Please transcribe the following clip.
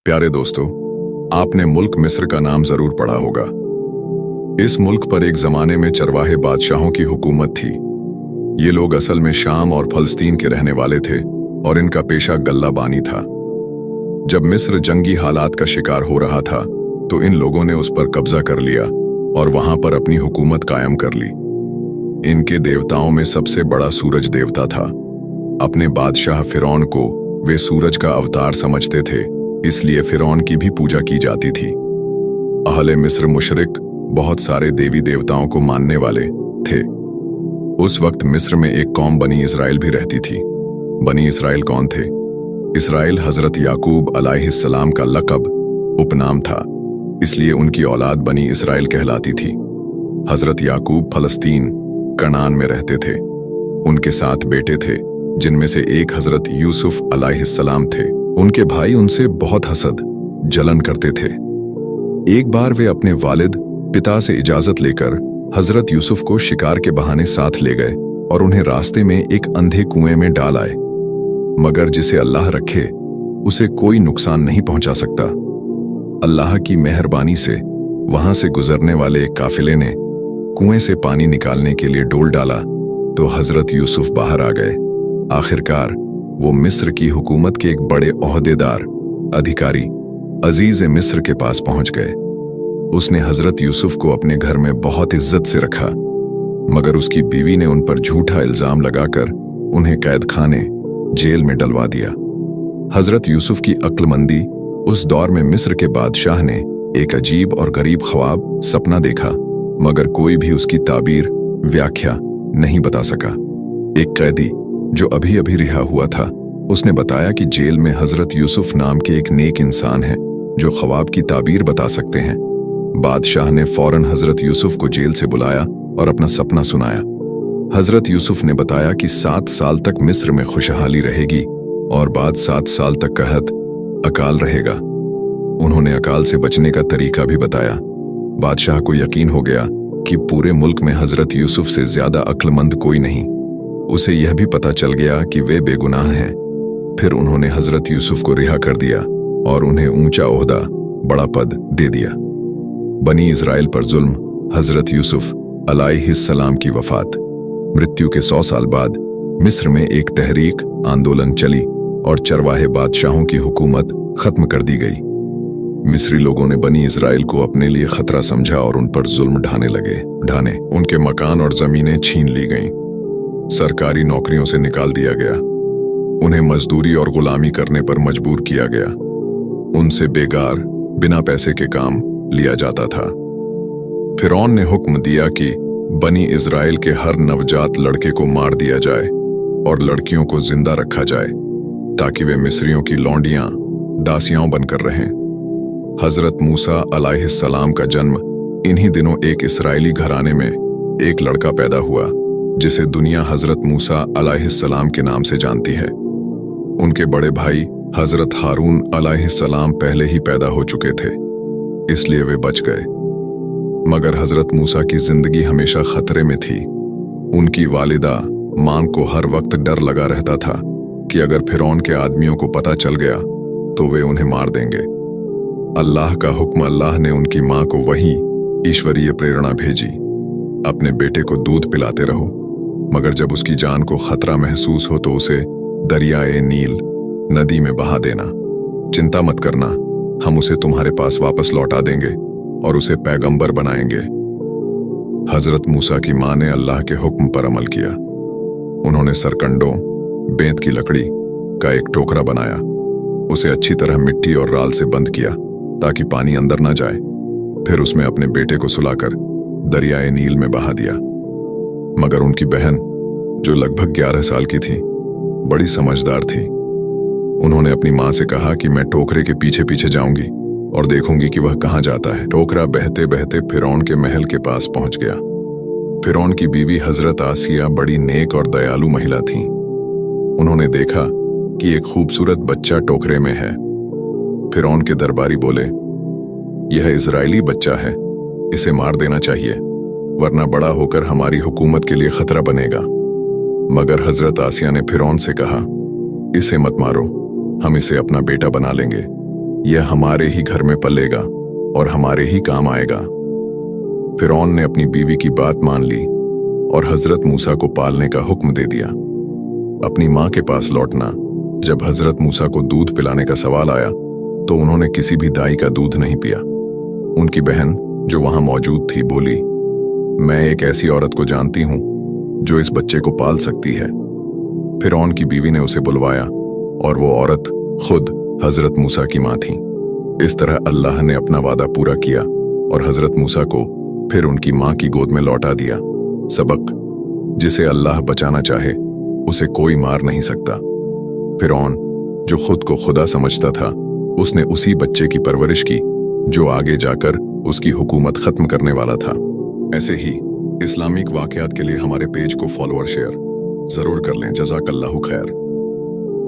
प्यारे दोस्तों, आपने मुल्क मिस्र का नाम जरूर पढ़ा होगा। इस मुल्क पर एक जमाने में चरवाहे बादशाहों की हुकूमत थी। ये लोग असल में शाम और फलस्तीन के रहने वाले थे और इनका पेशा गल्लाबानी था। जब मिस्र जंगी हालात का शिकार हो रहा था तो इन लोगों ने उस पर कब्जा कर लिया और वहां पर अपनी हुकूमत कायम कर ली। इनके देवताओं में सबसे बड़ा सूरज देवता था। अपने बादशाह फिरौन को वे सूरज का अवतार समझते थे, इसलिए फिरौन की भी पूजा की जाती थी। अहले मिस्र मुशरिक बहुत सारे देवी देवताओं को मानने वाले थे। उस वक्त मिस्र में एक कौम बनी इस्राइल भी रहती थी। बनी इस्राइल कौन थे? इस्राइल हजरत याकूब अलैहिस्सलाम का लक़ब उपनाम था, इसलिए उनकी औलाद बनी इस्राइल कहलाती थी। हजरत याकूब फलस्तीन कनान में रहते थे। उनके 7 बेटे थे, जिनमें से एक हजरत यूसुफ अलैहिस्सलाम थे। उनके भाई उनसे बहुत हसद जलन करते थे। एक बार वे अपने वालिद पिता से इजाजत लेकर हजरत यूसुफ को शिकार के बहाने साथ ले गए और उन्हें रास्ते में एक अंधे कुएं में डाल आए। मगर जिसे अल्लाह रखे उसे कोई नुकसान नहीं पहुंचा सकता। अल्लाह की मेहरबानी से वहां से गुजरने वाले एक काफिले ने कुएं से पानी निकालने के लिए डोल डाला तो हजरत यूसुफ बाहर आ गए। आखिरकार वो मिस्र की हुकूमत के एक बड़े ओहदेदार अधिकारी अजीज मिस्र के पास पहुंच गए। उसने हजरत यूसुफ को अपने घर में बहुत इज्जत से रखा, मगर उसकी बीवी ने उन पर झूठा इल्जाम लगाकर उन्हें कैद खाने जेल में डलवा दिया। हजरत यूसुफ की अक्लमंदी उस दौर में मिस्र के बादशाह ने एक अजीब और गरीब ख्वाब सपना देखा, मगर कोई भी उसकी ताबीर व्याख्या नहीं बता सका। एक कैदी जो अभी अभी रिहा हुआ था, उसने बताया कि जेल में हजरत यूसुफ नाम के एक नेक इंसान है जो ख्वाब की ताबीर बता सकते हैं। बादशाह ने फौरन हजरत यूसुफ को जेल से बुलाया और अपना सपना सुनाया। हजरत यूसुफ ने बताया कि 7 साल तक मिस्र में खुशहाली रहेगी और बाद 7 साल तक कहत अकाल रहेगा। उन्होंने अकाल से बचने का तरीका भी बताया। बादशाह को यकीन हो गया कि पूरे मुल्क में हजरत यूसुफ से ज्यादा अक्लमंद कोई नहीं। उसे यह भी पता चल गया कि वे बेगुनाह हैं। फिर उन्होंने हजरत यूसुफ को रिहा कर दिया और उन्हें ऊंचा ओहदा, बड़ा पद दे दिया। बनी इस्राइल पर जुल्म। हजरत यूसुफ अलैहिस्सलाम की वफात। मृत्यु के 100 साल बाद मिस्र में एक तहरीक आंदोलन चली और चरवाहे बादशाहों की हुकूमत खत्म कर दी गई। मिस्री लोगों ने बनी इस्राइल को अपने लिए खतरा समझा और उन पर जुल्म ढाने लगे। उनके मकान और जमीनें छीन ली गईं। सरकारी नौकरियों से निकाल दिया गया। उन्हें मजदूरी और गुलामी करने पर मजबूर किया गया। उनसे बेगार बिना पैसे के काम लिया जाता था। फिरौन ने हुक्म दिया कि बनी इस्राइल के हर नवजात लड़के को मार दिया जाए और लड़कियों को जिंदा रखा जाए ताकि वे मिस्रियों की लौंडियां दासियां बनकर रहें। हजरत मूसा अलैहिस्सलाम का जन्म इन्हीं दिनों एक इस्राएली घराने में एक लड़का पैदा हुआ जिसे दुनिया हजरत मूसा अलैहिस्सलाम के नाम से जानती है। उनके बड़े भाई हजरत हारून अलैहिस्सलाम पहले ही पैदा हो चुके थे, इसलिए वे बच गए। मगर हजरत मूसा की जिंदगी हमेशा खतरे में थी। उनकी वालिदा मां को हर वक्त डर लगा रहता था कि अगर फिरौन के आदमियों को पता चल गया तो वे उन्हें मार देंगे। अल्लाह का हुक्म। अल्लाह ने उनकी मां को वही ईश्वरीय प्रेरणा भेजी, अपने बेटे को दूध पिलाते रहो, मगर जब उसकी जान को खतरा महसूस हो तो उसे दरियाए नील नदी में बहा देना। चिंता मत करना, हम उसे तुम्हारे पास वापस लौटा देंगे और उसे पैगंबर बनाएंगे। हजरत मूसा की मां ने अल्लाह के हुक्म पर अमल किया। उन्होंने सरकंडों, बेंत की लकड़ी का एक टोकरा बनाया, उसे अच्छी तरह मिट्टी और राल से बंद किया ताकि पानी अंदर न जाए। फिर उसमें अपने बेटे को सुलाकर दरियाए नील में बहा दिया। मगर उनकी बहन, जो लगभग 11 साल की थी, बड़ी समझदार थी। उन्होंने अपनी मां से कहा कि मैं टोकरे के पीछे पीछे जाऊंगी और देखूंगी कि वह कहां जाता है। टोकरा बहते बहते फिरौन के महल के पास पहुंच गया। फिरौन की बीवी हजरत आसिया बड़ी नेक और दयालु महिला थी। उन्होंने देखा कि एक खूबसूरत बच्चा टोकरे में है। फिरौन के दरबारी बोले, यह इजरायली बच्चा है, इसे मार देना चाहिए, वरना बड़ा होकर हमारी हुकूमत के लिए खतरा बनेगा। मगर हजरत आसिया ने फिरौन से कहा, इसे मत मारो, हम इसे अपना बेटा बना लेंगे। यह हमारे ही घर में पलेगा और हमारे ही काम आएगा। फिरौन ने अपनी बीवी की बात मान ली और हजरत मूसा को पालने का हुक्म दे दिया। अपनी माँ के पास लौटना। जब हजरत मूसा को दूध पिलाने का सवाल आया तो उन्होंने किसी भी दाई का दूध नहीं पिया। उनकी बहन जो वहां मौजूद थी बोली, मैं एक ऐसी औरत को जानती हूं जो इस बच्चे को पाल सकती है। फिरौन की बीवी ने उसे बुलवाया और वो औरत खुद हजरत मूसा की माँ थी। इस तरह अल्लाह ने अपना वादा पूरा किया और हजरत मूसा को फिर उनकी माँ की गोद में लौटा दिया। सबक, जिसे अल्लाह बचाना चाहे उसे कोई मार नहीं सकता। फिरौन जो खुद को खुदा समझता था, उसने उसी बच्चे की परवरिश की जो आगे जाकर उसकी हुकूमत खत्म करने वाला था। ऐसे ही इस्लामिक वाकयात के लिए हमारे पेज को फॉलो और शेयर जरूर कर लें। जज़ाकल्लाहु खैर।